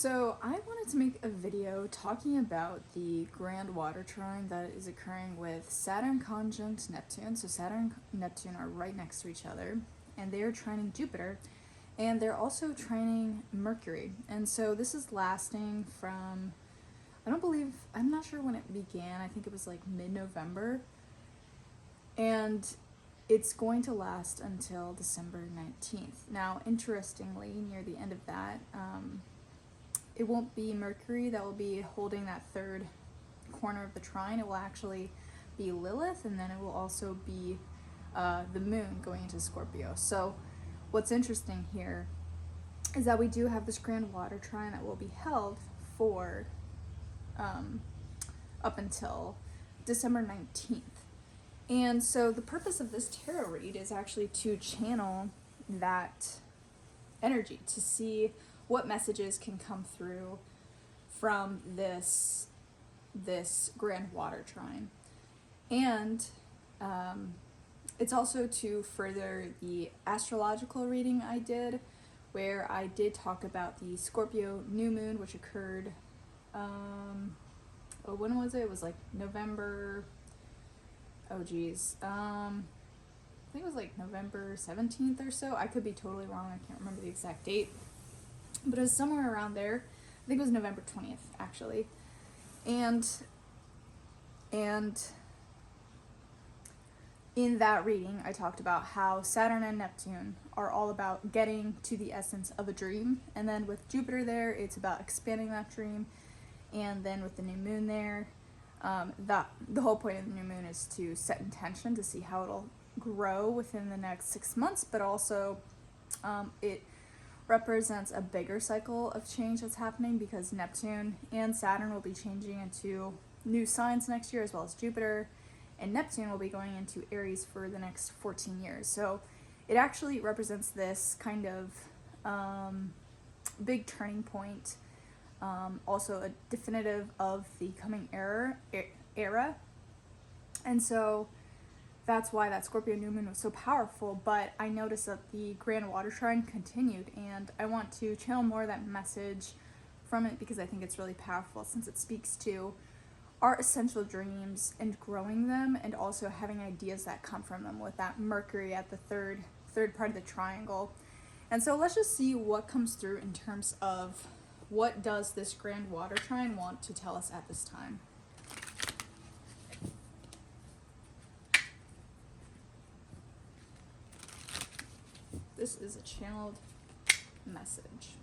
So I wanted to make a video talking about the Grand Water Trine that is occurring with Saturn conjunct Neptune. So Saturn and Neptune are right next to each other, and they are trining Jupiter, and they're also trining Mercury. And so this is lasting from, I'm not sure when it began. I think it was like mid-November, and it's going to last until December 19th. Now, interestingly, near the end of that, it won't be Mercury that will be holding that third corner of the trine. It will actually be Lilith, and then it will also be the moon going into Scorpio. So what's interesting here is that we do have this Grand Water Trine that will be held for up until December 19th. And so the purpose of this tarot read is actually to channel that energy, to see what messages can come through from this Grand Water Trine. And it's also to further the astrological reading I did, where I did talk about the Scorpio new moon, which occurred, when was it? It was like November, I think it was like November 17th or so. I could be totally wrong, I can't remember the exact date, but it was somewhere around there. I think it was November 20th, actually. And in that reading, I talked about how Saturn and Neptune are all about getting to the essence of a dream. And then with Jupiter there, it's about expanding that dream. And then with the new moon there, the whole point of the new moon is to set intention to see how it'll grow within the next 6 months, but also it represents a bigger cycle of change that's happening, because Neptune and Saturn will be changing into new signs next year, as well as Jupiter, and Neptune will be going into Aries for the next 14 years. So it actually represents this kind of big turning point, also a definitive of the coming era. And so that's why that Scorpio new moon was so powerful. But I noticed that the Grand Water Trine continued, and I want to channel more of that message from it because I think it's really powerful, since it speaks to our essential dreams and growing them, and also having ideas that come from them, with that Mercury at the third part of the triangle. And so let's just see what comes through in terms of what does this Grand Water Trine want to tell us at this time. This is a channeled message.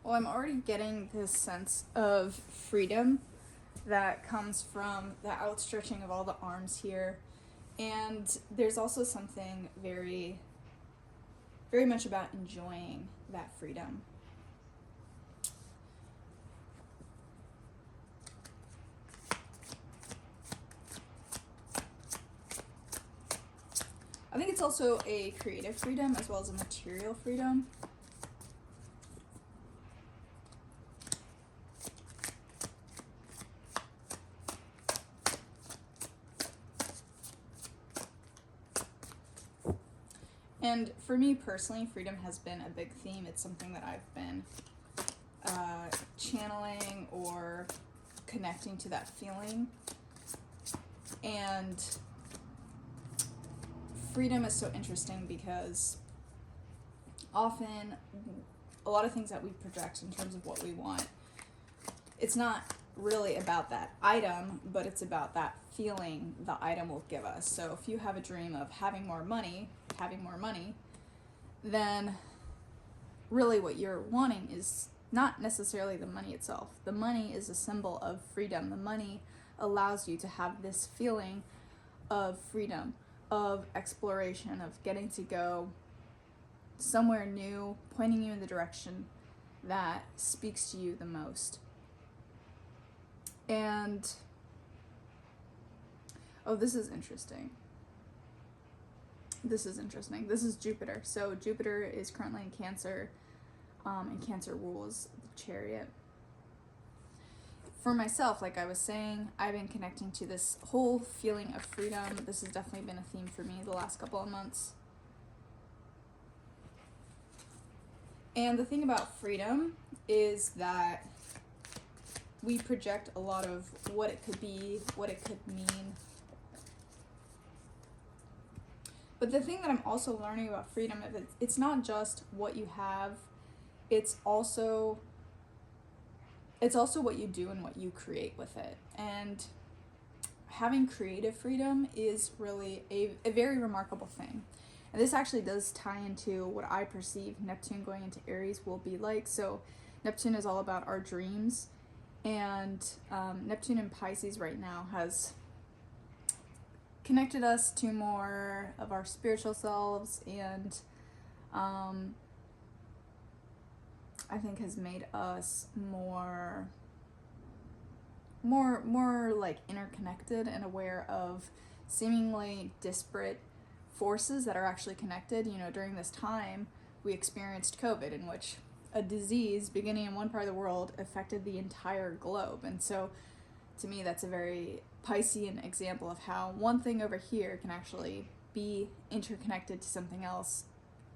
Well, I'm already getting this sense of freedom that comes from the outstretching of all the arms here. And there's also something very, very much about enjoying that freedom. I think it's also a creative freedom as well as a material freedom. And for me personally, freedom has been a big theme. It's something that I've been channeling or connecting to that feeling. And freedom is so interesting because often a lot of things that we project in terms of what we want, it's not really about that item, but it's about that feeling the item will give us. So if you have a dream of having more money, then really what you're wanting is not necessarily the money itself. The money is a symbol of freedom. The money allows you to have this feeling of freedom, of exploration, of getting to go somewhere new, pointing you in the direction that speaks to you the most. And oh, this is interesting. This is Jupiter. So Jupiter is currently in Cancer, and Cancer rules the Chariot. For myself, like I was saying, I've been connecting to this whole feeling of freedom. This has definitely been a theme for me the last couple of months. And the thing about freedom is that we project a lot of what it could be, what it could mean. But the thing that I'm also learning about freedom is it's not just what you have, it's also what you do and what you create with it. And having creative freedom is really a very remarkable thing. And this actually does tie into what I perceive Neptune going into Aries will be like. So Neptune is all about our dreams, and Neptune in Pisces right now has connected us to more of our spiritual selves, and I think has made us more like interconnected and aware of seemingly disparate forces that are actually connected. You know, during this time we experienced COVID, in which a disease beginning in one part of the world affected the entire globe. And so to me, that's a very Piscean example of how one thing over here can actually be interconnected to something else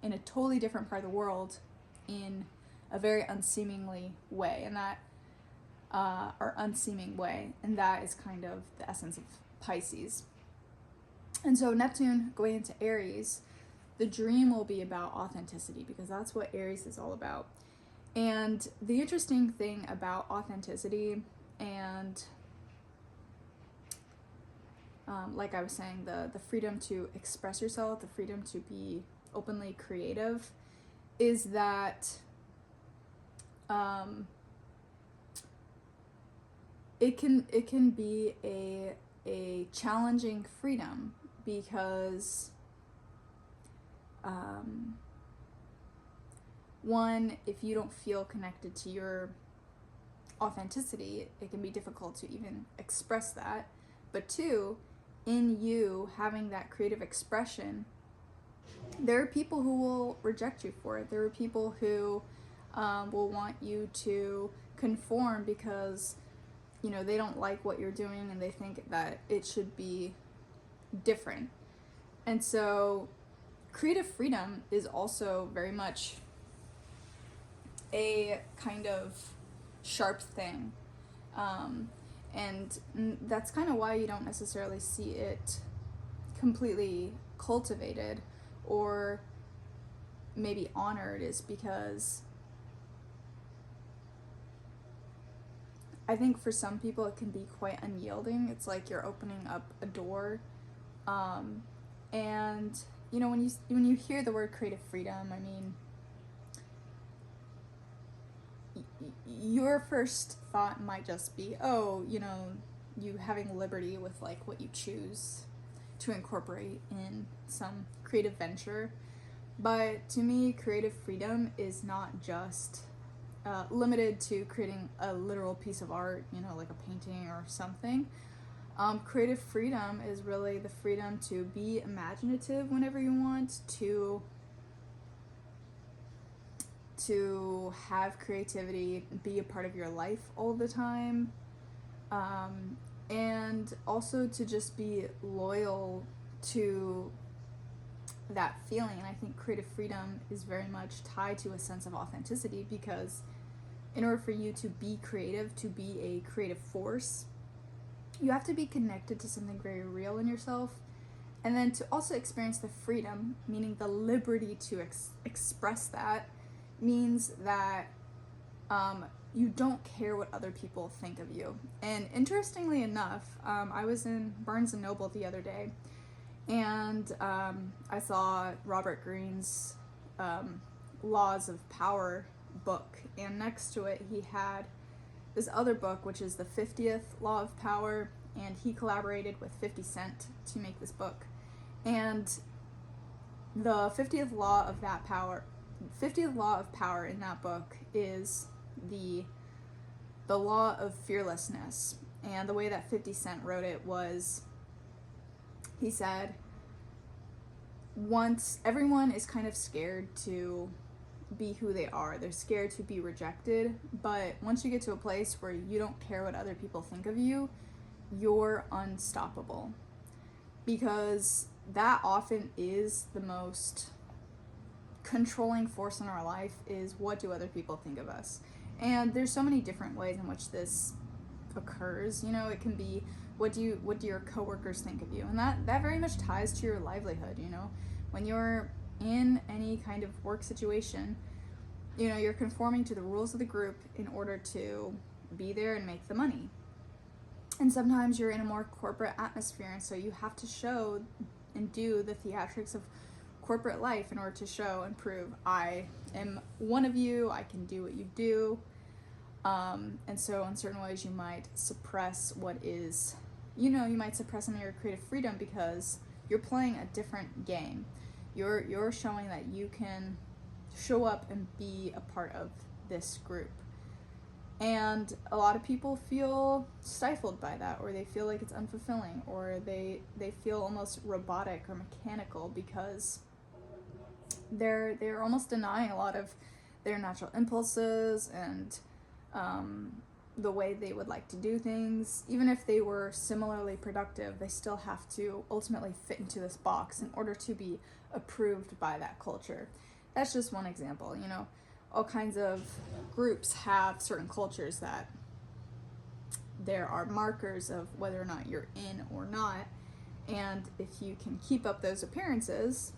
in a totally different part of the world in a very unseemingly way, and that or unseeming way, and that is kind of the essence of Pisces. And so Neptune going into Aries, the dream will be about authenticity, because that's what Aries is all about. And the interesting thing about authenticity and like I was saying, the freedom to express yourself, the freedom to be openly creative, is that it can be a challenging freedom, because one, if you don't feel connected to your authenticity, it can be difficult to even express that. But two, in you having that creative expression, there are people who will reject you for it. There are people who will want you to conform because, you know, they don't like what you're doing and they think that it should be different. And so creative freedom is also very much a kind of sharp thing. And that's kind of why you don't necessarily see it completely cultivated or maybe honored, is because I think for some people it can be quite unyielding. It's like you're opening up a door, and you know, when you hear the word creative freedom, I mean, your first thought might just be, oh, you know, you having liberty with like what you choose to incorporate in some creative venture. But to me, creative freedom is not just limited to creating a literal piece of art, you know, like a painting or something. Creative freedom is really the freedom to be imaginative whenever you want, to have creativity be a part of your life all the time, and also to just be loyal to that feeling. And I think creative freedom is very much tied to a sense of authenticity, because in order for you to be creative, to be a creative force, you have to be connected to something very real in yourself, and then to also experience the freedom, meaning the liberty to express that, means that you don't care what other people think of you. And interestingly enough, I was in Barnes & Noble the other day, and I saw Robert Greene's Laws of Power book, and next to it he had this other book, which is the 50th Law of Power, and he collaborated with 50 Cent to make this book. And the 50th law of power in that book is the law of fearlessness. And the way that 50 Cent wrote it was, he said, once everyone is kind of scared to be who they are, they're scared to be rejected, but once you get to a place where you don't care what other people think of you, you're unstoppable. Because that often is the most controlling force in our life, is what do other people think of us. And there's so many different ways in which this occurs. You know, it can be, what do your coworkers think of you, and that very much ties to your livelihood. You know, when you're in any kind of work situation, you know, you're conforming to the rules of the group in order to be there and make the money. And sometimes you're in a more corporate atmosphere, and so you have to show and do the theatrics of corporate life in order to show and prove, I am one of you, I can do what you do. And so in certain ways you might suppress what is, you know, you might suppress some of your creative freedom because you're playing a different game. You're showing that you can show up and be a part of this group. And a lot of people feel stifled by that, or they feel like it's unfulfilling, or they feel almost robotic or mechanical because they're almost denying a lot of their natural impulses and the way they would like to do things. Even if they were similarly productive, they still have to ultimately fit into this box in order to be approved by that culture. That's just one example. You know, all kinds of groups have certain cultures that there are markers of whether or not you're in or not, and if you can keep up those appearances,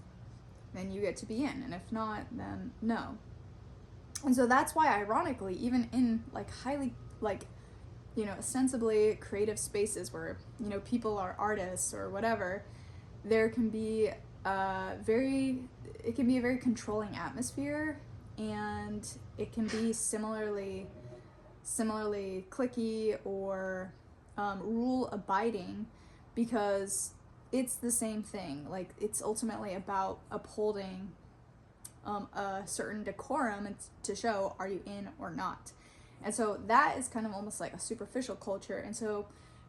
then you get to be in, and if not, then no. And so that's why, ironically, even in like highly, like, you know, ostensibly creative spaces where, you know, people are artists or whatever, there can be it can be a very controlling atmosphere, and it can be similarly cliquey or rule abiding, because it's the same thing. Like, it's ultimately about upholding a certain decorum and to show, are you in or not. And so that is kind of almost like a superficial culture, and so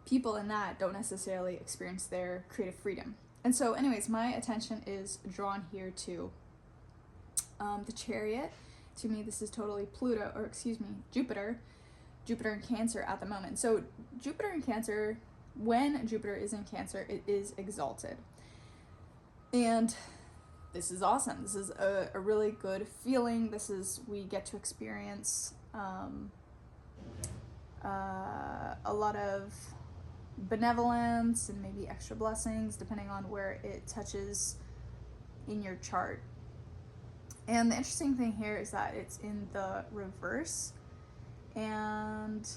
people in that don't necessarily experience their creative freedom. And so anyways, my attention is drawn here to the Chariot. To me, this is totally Jupiter in Cancer at the moment. So Jupiter in Cancer, when Jupiter is in Cancer, it is exalted. And this is awesome. This is a really good feeling. We get to experience a lot of benevolence and maybe extra blessings depending on where it touches in your chart. And the interesting thing here is that it's in the reverse, and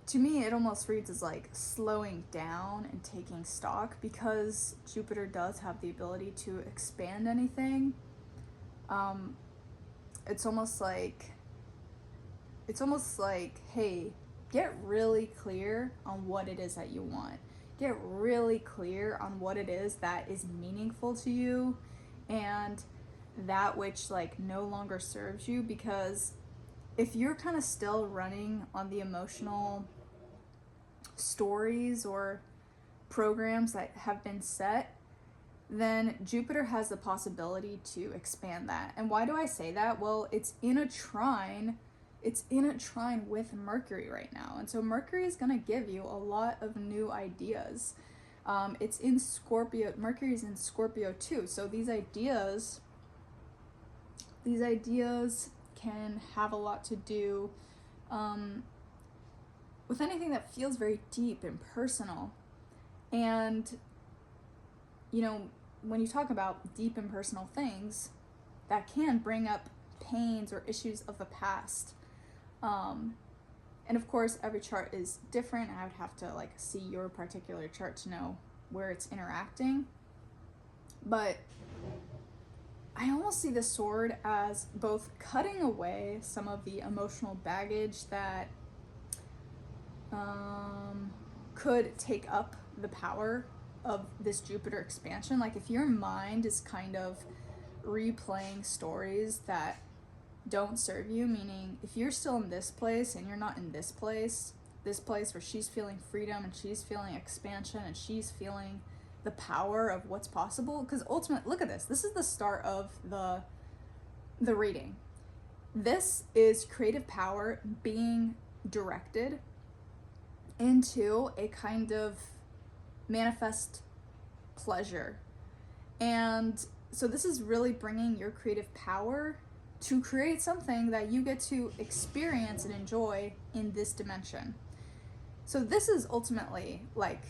to me it almost reads as like slowing down and taking stock, because Jupiter does have the ability to expand anything. It's almost like, hey, get really clear on what it is that you want. Get really clear on what it is that is meaningful to you, and that which like no longer serves you. Because if you're kind of still running on the emotional stories or programs that have been set, then Jupiter has the possibility to expand that. And why do I say that? Well, it's in a trine with Mercury right now. And so Mercury is going to give you a lot of new ideas. It's in Scorpio. Mercury's in Scorpio too. So these ideas can have a lot to do with anything that feels very deep and personal. And, you know, when you talk about deep and personal things, that can bring up pains or issues of the past. And of course, every chart is different. I would have to like see your particular chart to know where it's interacting. But I almost see the sword as both cutting away some of the emotional baggage that could take up the power of this Jupiter expansion. Like if your mind is kind of replaying stories that don't serve you, meaning if you're still in this place and you're not in this place where she's feeling freedom and she's feeling expansion and she's feeling the power of what's possible, because ultimately, look at this is the start of the reading. This is creative power being directed into a kind of manifest pleasure. And so this is really bringing your creative power to create something that you get to experience and enjoy in this dimension. So this is ultimately like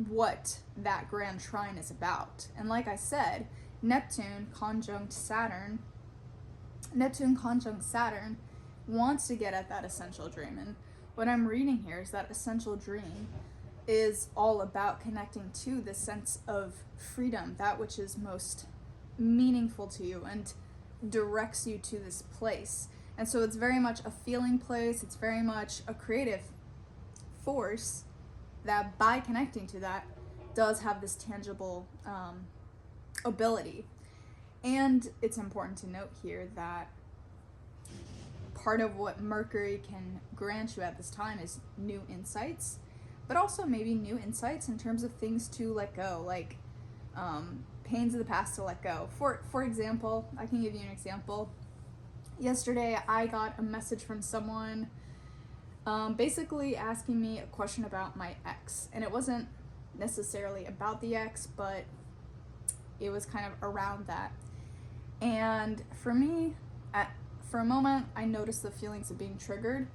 what that Grand Trine is about. And like I said, Neptune conjunct Saturn wants to get at that essential dream. And what I'm reading here is that essential dream is all about connecting to this sense of freedom, that which is most meaningful to you and directs you to this place. And so it's very much a feeling place, it's very much a creative force that by connecting to that does have this tangible ability. And it's important to note here that part of what Mercury can grant you at this time is new insights, but also maybe new insights in terms of things to let go, like pains of the past to let go. For example, I can give you an example. Yesterday, I got a message from someone basically asking me a question about my ex. And it wasn't necessarily about the ex, but it was kind of around that. And for me, for a moment, I noticed the feelings of being triggered.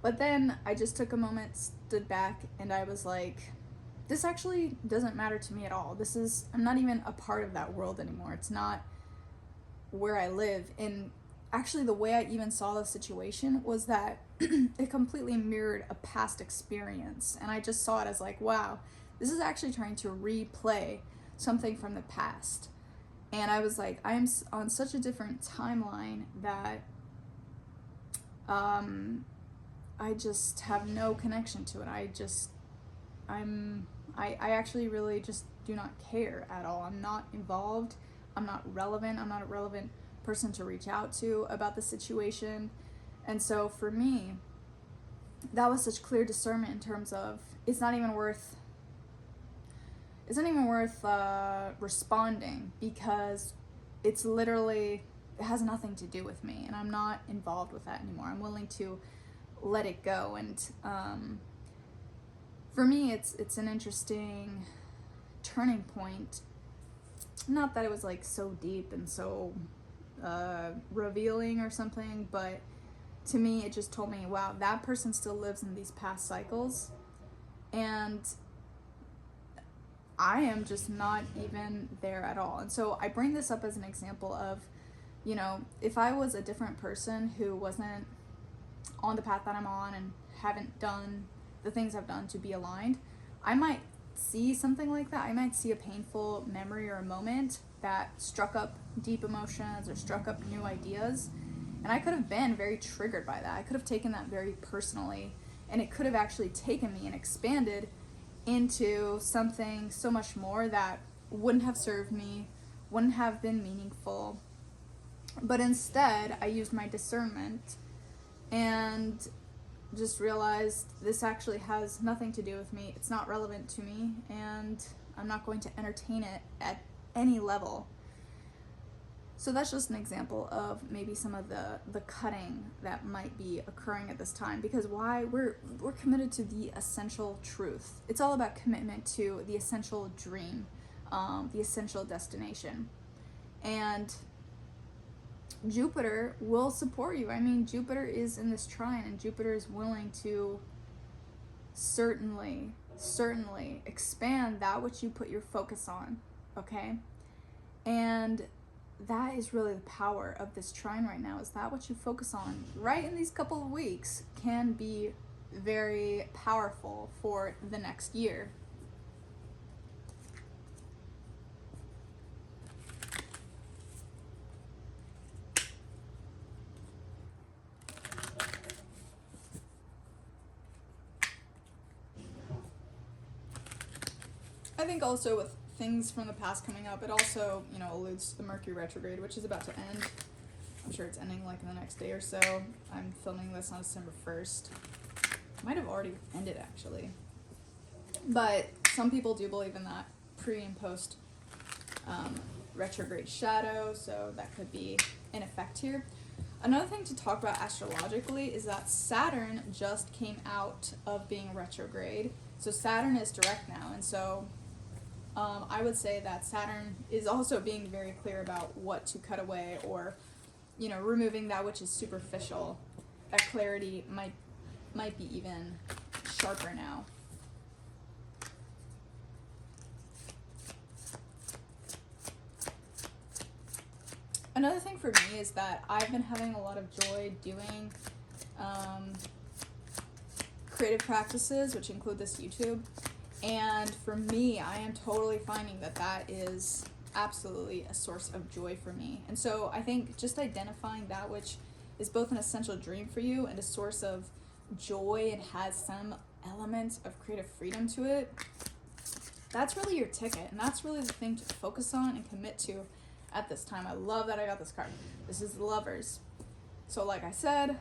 But then I just took a moment, stood back, and I was like, this actually doesn't matter to me at all. I'm not even a part of that world anymore. It's not where I live. And actually the way I even saw the situation was that it completely mirrored a past experience. And I just saw it as like, wow, this is actually trying to replay something from the past. And I was like, I am on such a different timeline that I just have no connection to it. I actually really just do not care at all. I'm not involved. I'm not relevant. I'm not a relevant person to reach out to about the situation. And so for me, that was such clear discernment in terms of it's not even worth responding, because it has nothing to do with me and I'm not involved with that anymore. I'm willing to let it go. And for me, it's an interesting turning point. Not that it was like so deep and so revealing or something, but to me, it just told me, wow, that person still lives in these past cycles, and I am just not even there at all. And so I bring this up as an example of, if I was a different person who wasn't on the path that I'm on and haven't done the things I've done to be aligned, I might see something like that. I might see a painful memory or a moment that struck up deep emotions or struck up new ideas. And I could have been very triggered by that. I could have taken that very personally, and it could have actually taken me and expanded into something so much more that wouldn't have served me, wouldn't have been meaningful. But instead, I used my discernment and just realized this actually has nothing to do with me. It's not relevant to me, and I'm not going to entertain it at any level. So that's just an example of maybe some of the cutting that might be occurring at this time. Because why? We're committed to the essential truth. It's all about commitment to the essential dream, the essential destination. And Jupiter will support you. I mean, Jupiter is in this trine, and Jupiter is willing to certainly expand that which you put your focus on, okay? And that is really the power of this trine right now, is that what you focus on right in these couple of weeks can be very powerful for the next year. I think also with things from the past coming up, it also, alludes to the Mercury retrograde, which is about to end. I'm sure it's ending like in the next day or so. I'm filming this on December 1st. It might have already ended actually. But some people do believe in that pre and post retrograde shadow, so that could be in effect here. Another thing to talk about astrologically is that Saturn just came out of being retrograde. So Saturn is direct now, and so I would say that Saturn is also being very clear about what to cut away, or, removing that which is superficial. That clarity might be even sharper now. Another thing for me is that I've been having a lot of joy doing creative practices, which include this YouTube. And for me, I am totally finding that that is absolutely a source of joy for me. And so I think just identifying that which is both an essential dream for you and a source of joy and has some element of creative freedom to it, that's really your ticket. And that's really the thing to focus on and commit to at this time. I love that I got this card. This is the Lovers. So like I said,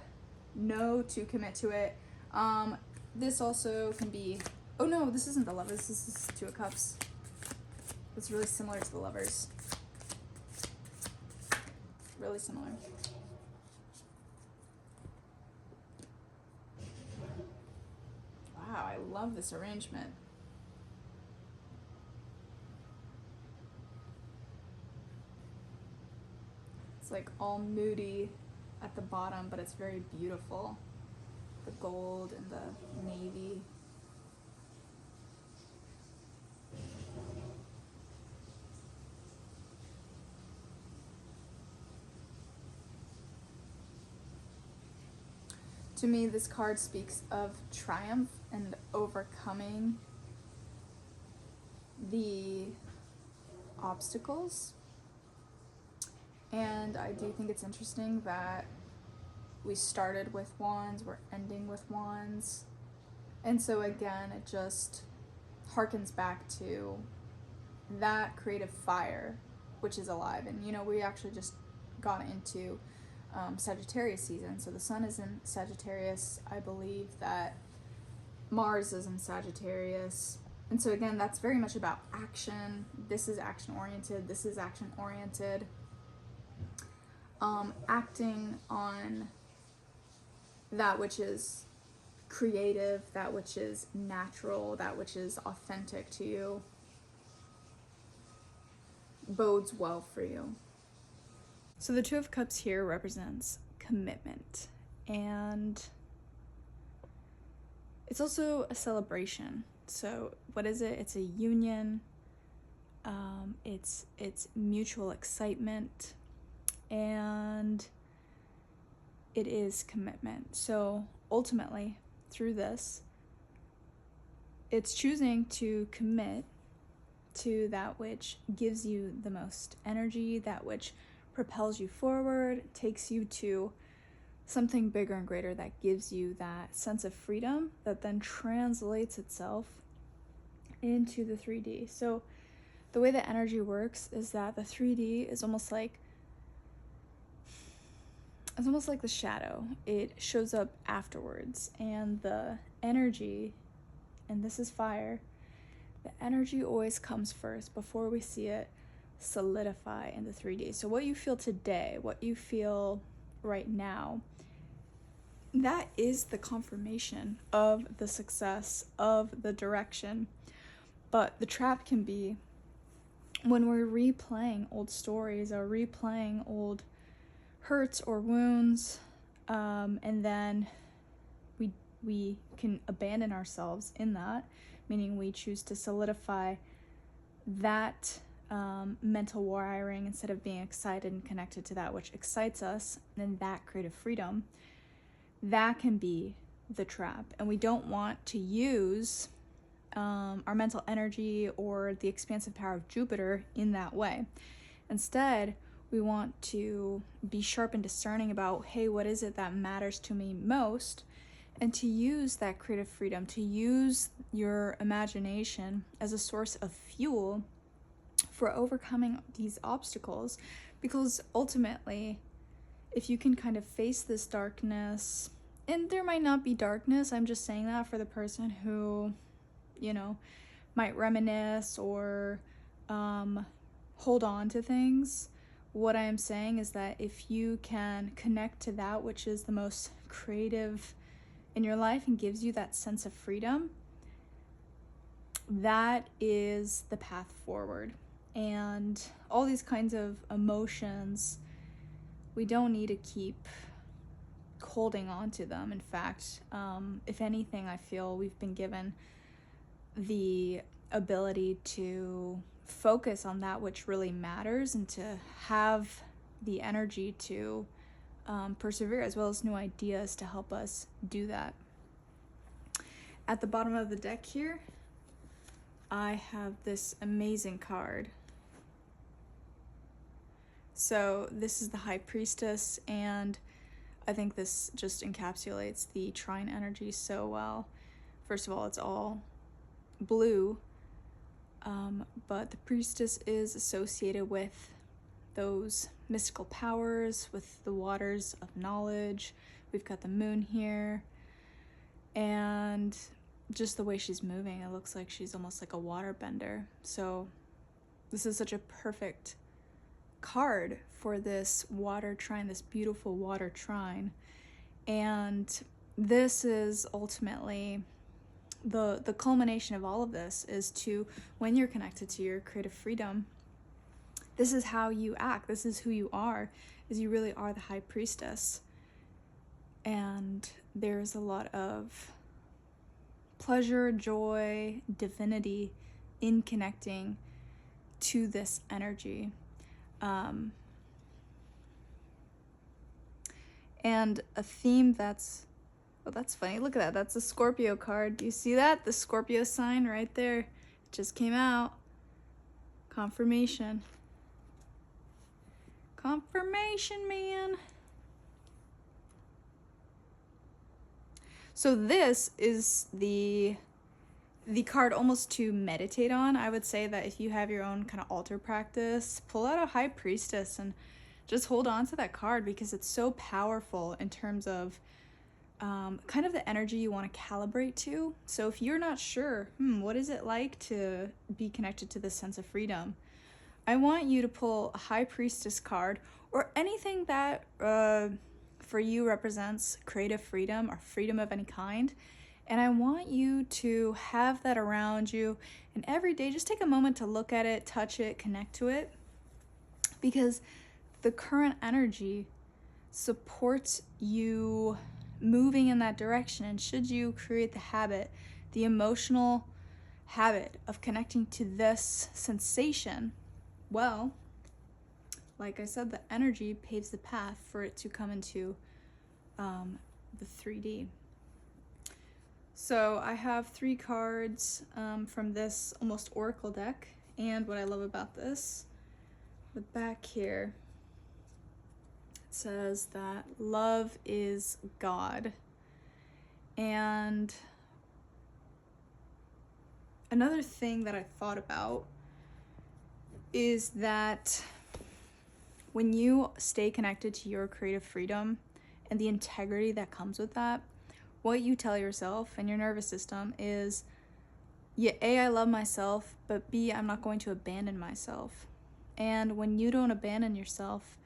no to commit to it. This also can be, oh no, this isn't the Lovers, this is Two of Cups. It's really similar to the Lovers. Really similar. Wow, I love this arrangement. It's like all moody at the bottom, but it's very beautiful. The gold and the navy. To me, this card speaks of triumph and overcoming the obstacles. And I do think it's interesting that we started with wands, we're ending with wands. And so again, it just harkens back to that creative fire, which is alive. And we actually just got into Sagittarius season. So the sun is in Sagittarius. I believe that Mars is in Sagittarius. And so again, that's very much about action. This is action oriented. This is action oriented. Acting on that which is creative, that which is natural, that which is authentic to you, bodes well for you. So the Two of Cups here represents commitment, and it's also a celebration. So what is it? It's a union. It's mutual excitement, and it is commitment. So ultimately, through this, it's choosing to commit to that which gives you the most energy, that which propels you forward, takes you to something bigger and greater, that gives you that sense of freedom that then translates itself into the 3D. So the way that energy works is that the 3D is almost like the shadow. It shows up afterwards, and the energy, and this is fire, the energy always comes first before we see it solidify in the 3D. So what you feel today, what you feel right now, that is the confirmation of the success, of the direction. But the trap can be when we're replaying old stories or replaying old hurts or wounds, and then we can abandon ourselves in that, meaning we choose to solidify that mental wiring instead of being excited and connected to that which excites us, and that creative freedom, that can be the trap. And we don't want to use our mental energy or the expansive power of Jupiter in that way. Instead, we want to be sharp and discerning about, hey, what is it that matters to me most? And to use that creative freedom, to use your imagination as a source of fuel for overcoming these obstacles. Because ultimately, if you can kind of face this darkness, and there might not be darkness, I'm just saying that for the person who, you know, might reminisce or hold on to things. What I am saying is that if you can connect to that which is the most creative in your life and gives you that sense of freedom, that is the path forward. And all these kinds of emotions, we don't need to keep holding on to them. In fact, if anything, I feel we've been given the ability to focus on that which really matters and to have the energy to persevere, as well as new ideas to help us do that. At the bottom of the deck here, I have this amazing card. So this is the High Priestess, and I think this just encapsulates the trine energy so well. First of all, it's all blue, but the priestess is associated with those mystical powers, with the waters of knowledge. We've got the moon here, and just the way she's moving, it looks like she's almost like a waterbender. So this is such a perfect card for this water trine, this beautiful water trine. And this is ultimately the culmination of all of this, is to, when you're connected to your creative freedom, this is how you act, this is who you are, is you really are the High Priestess. And there's a lot of pleasure, joy, divinity in connecting to this energy. And a theme that's, oh, that's funny, look at that, that's a Scorpio card. Do you see that? The Scorpio sign right there. It just came out. Confirmation. Confirmation, man. So this is the card almost to meditate on. I would say that if you have your own kind of altar practice, pull out a High Priestess and just hold on to that card, because it's so powerful in terms of kind of the energy you want to calibrate to. So if you're not sure, what is it like to be connected to this sense of freedom, I want you to pull a High Priestess card, or anything that for you represents creative freedom or freedom of any kind. And I want you to have that around you, and every day just take a moment to look at it, touch it, connect to it, because the current energy supports you moving in that direction. And should you create the habit, the emotional habit of connecting to this sensation, well, like I said, the energy paves the path for it to come into the 3D. So I have 3 cards from this almost oracle deck, and what I love about this, the back here, it says that love is God. And another thing that I thought about is that when you stay connected to your creative freedom and the integrity that comes with that, what you tell yourself and your nervous system is, yeah, A, I love myself, but B, I'm not going to abandon myself. And when you don't abandon yourself,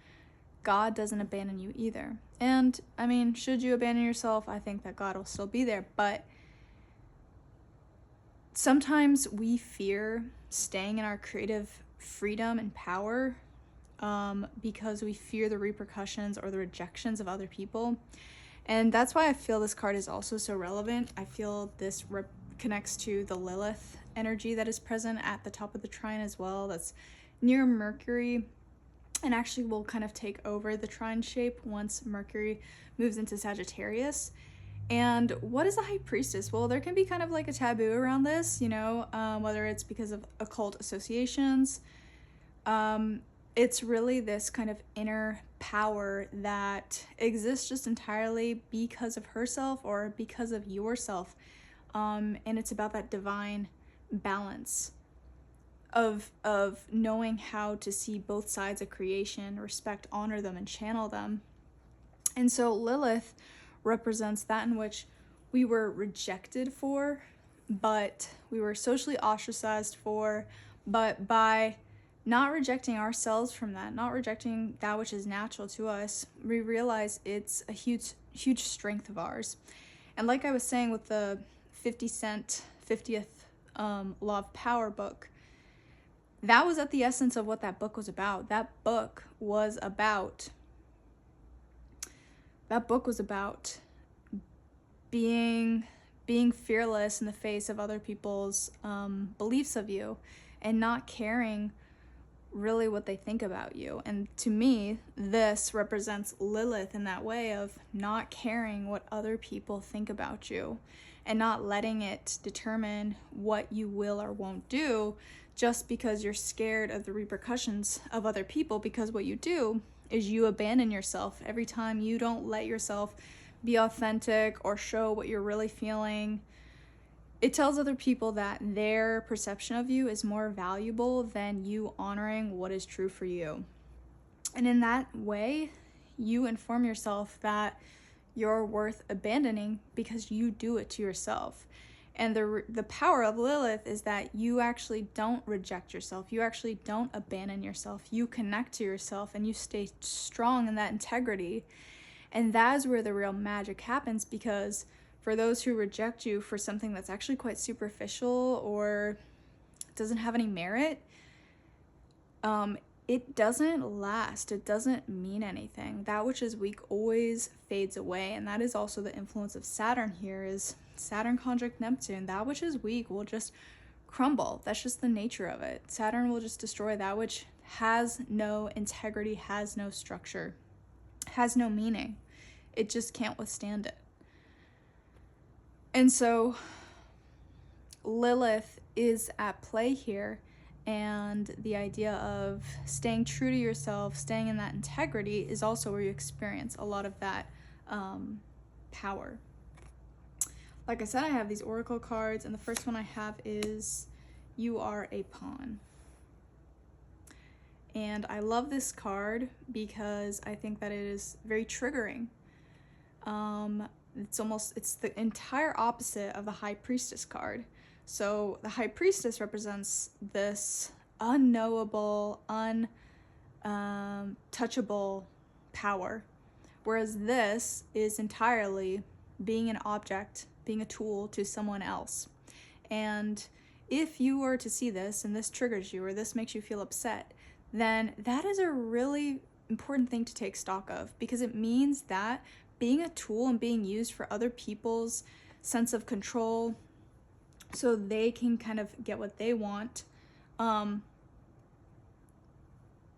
God doesn't abandon you either. And I mean, should you abandon yourself, I think that God will still be there. But sometimes we fear staying in our creative freedom and power because we fear the repercussions or the rejections of other people. And that's why I feel this card is also so relevant. I feel this connects to the Lilith energy that is present at the top of the trine as well. That's near Mercury, and actually will kind of take over the trine shape once Mercury moves into Sagittarius. And what is a high priestess? Well, there can be kind of like a taboo around this, you know, whether it's because of occult associations. It's really this kind of inner power that exists just entirely because of herself or because of yourself. And it's about that divine balance of knowing how to see both sides of creation, respect, honor them, and channel them. And so Lilith represents that in which we were rejected for, but we were socially ostracized for, but by not rejecting ourselves from that, not rejecting that which is natural to us, we realize it's a huge strength of ours. And like I was saying with the 50 Cent 50th Law of Power book, that was at the essence of what that book was about. That book was about being fearless in the face of other people's beliefs of you, and not caring really what they think about you. And to me, this represents Lilith in that way of not caring what other people think about you and not letting it determine what you will or won't do just because you're scared of the repercussions of other people. Because what you do is you abandon yourself every time you don't let yourself be authentic or show what you're really feeling. It tells other people that their perception of you is more valuable than you honoring what is true for you. And in that way, you inform yourself that you're worth abandoning because you do it to yourself. And the power of Lilith is that you actually don't reject yourself. You actually don't abandon yourself. You connect to yourself and you stay strong in that integrity. And that is where the real magic happens, because for those who reject you for something that's actually quite superficial or doesn't have any merit, it doesn't last. It doesn't mean anything. That which is weak always fades away. And that is also the influence of Saturn here, is Saturn conjunct Neptune. That which is weak will just crumble. That's just the nature of it. Saturn will just destroy that which has no integrity, has no structure, has no meaning. It just can't withstand it. And so Lilith is at play here, and the idea of staying true to yourself, staying in that integrity, is also where you experience a lot of that power. Like I said, I have these oracle cards, and the first one I have is You Are a Pawn. And I love this card because I think that it is very triggering. It's the entire opposite of the High Priestess card. So the High Priestess represents this unknowable, untouchable power, whereas this is entirely being an object, being a tool to someone else. And if you were to see this and this triggers you or this makes you feel upset, then that is a really important thing to take stock of, because it means that being a tool and being used for other people's sense of control so they can kind of get what they want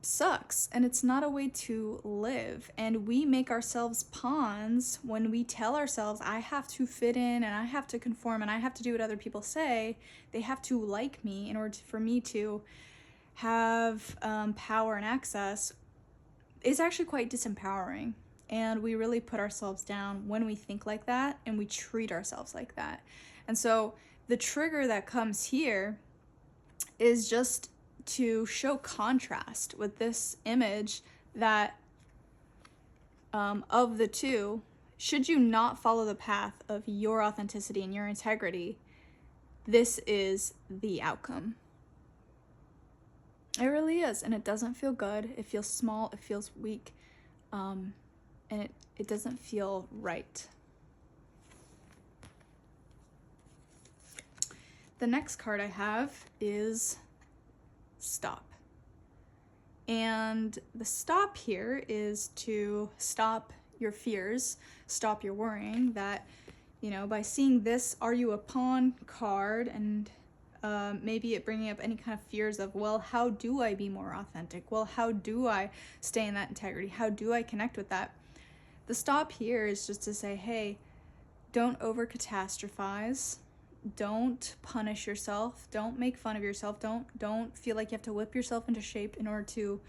sucks, and it's not a way to live. And we make ourselves pawns when we tell ourselves, I have to fit in and I have to conform and I have to do what other people say. They have to like me in order for me to have power and access. It's actually quite disempowering. And we really put ourselves down when we think like that and we treat ourselves like that. And so the trigger that comes here is just to show contrast with this image that of the two, should you not follow the path of your authenticity and your integrity, this is the outcome. It really is, and it doesn't feel good. It feels small, it feels weak, and it doesn't feel right. The next card I have is Stop. And the stop here is to stop your fears, stop your worrying. That, by seeing this Are You a Pawn card and maybe it bringing up any kind of fears of, well, how do I be more authentic? Well, how do I stay in that integrity? How do I connect with that? The stop here is just to say, hey, don't over catastrophize. Don't punish yourself. Don't make fun of yourself. Don't feel like you have to whip yourself into shape in order to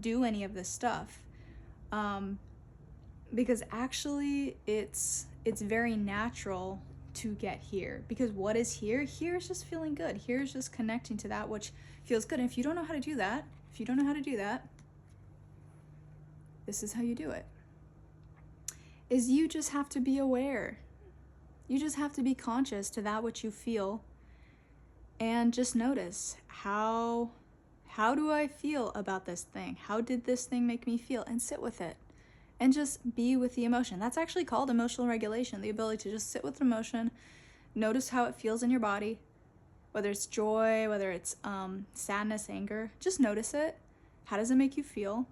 do any of this stuff. Because actually it's very natural to get here, because what is here is just feeling good. Here is just connecting to that which feels good. And if you don't know how to do that, this is how you do it, is you just have to be aware. You just have to be conscious to that which you feel, and just notice, how do I feel about this thing? How did this thing make me feel? And sit with it. And just be with the emotion. That's actually called emotional regulation, the ability to just sit with emotion, notice how it feels in your body, whether it's joy, whether it's sadness, anger. Just notice it. How does it make you feel?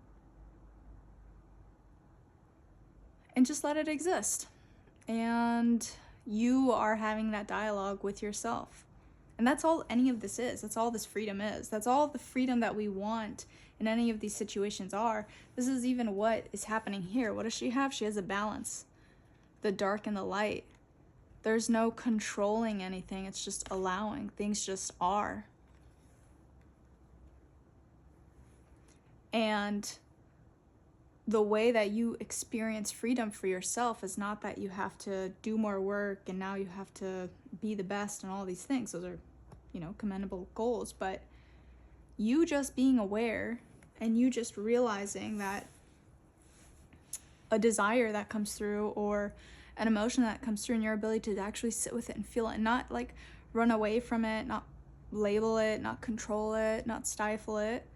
And just let it exist. And you are having that dialogue with yourself. And that's all any of this is. That's all this freedom is. That's all the freedom that we want in any of these situations are. This is even what is happening here. What does she have? She has a balance. The dark and the light. There's no controlling anything. It's just allowing. Things just are. And the way that you experience freedom for yourself is not that you have to do more work and now you have to be the best and all these things. Those are, commendable goals. But you just being aware and you just realizing that a desire that comes through or an emotion that comes through, and your ability to actually sit with it and feel it and not like run away from it, not label it, not control it, not stifle it.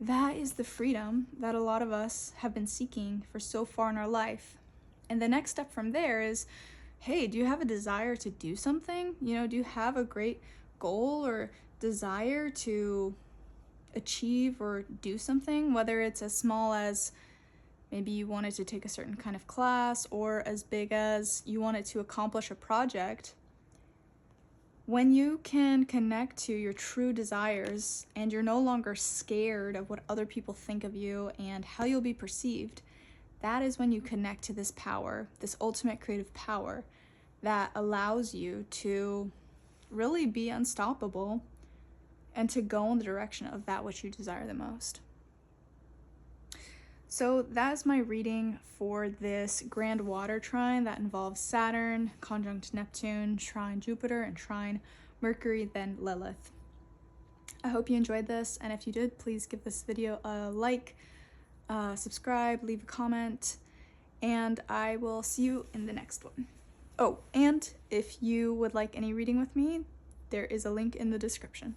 That is the freedom that a lot of us have been seeking for so far in our life. And the next step from there is, hey, do you have a desire to do something? Do you have a great goal or desire to achieve or do something? Whether it's as small as maybe you wanted to take a certain kind of class, or as big as you wanted to accomplish a project. When you can connect to your true desires and you're no longer scared of what other people think of you and how you'll be perceived, that is when you connect to this power, this ultimate creative power that allows you to really be unstoppable and to go in the direction of that which you desire the most. So that is my reading for this Grand Water Trine that involves Saturn, conjunct Neptune, trine Jupiter, and trine Mercury, then Lilith. I hope you enjoyed this, and if you did, please give this video a like, subscribe, leave a comment, and I will see you in the next one. Oh, and if you would like any reading with me, there is a link in the description.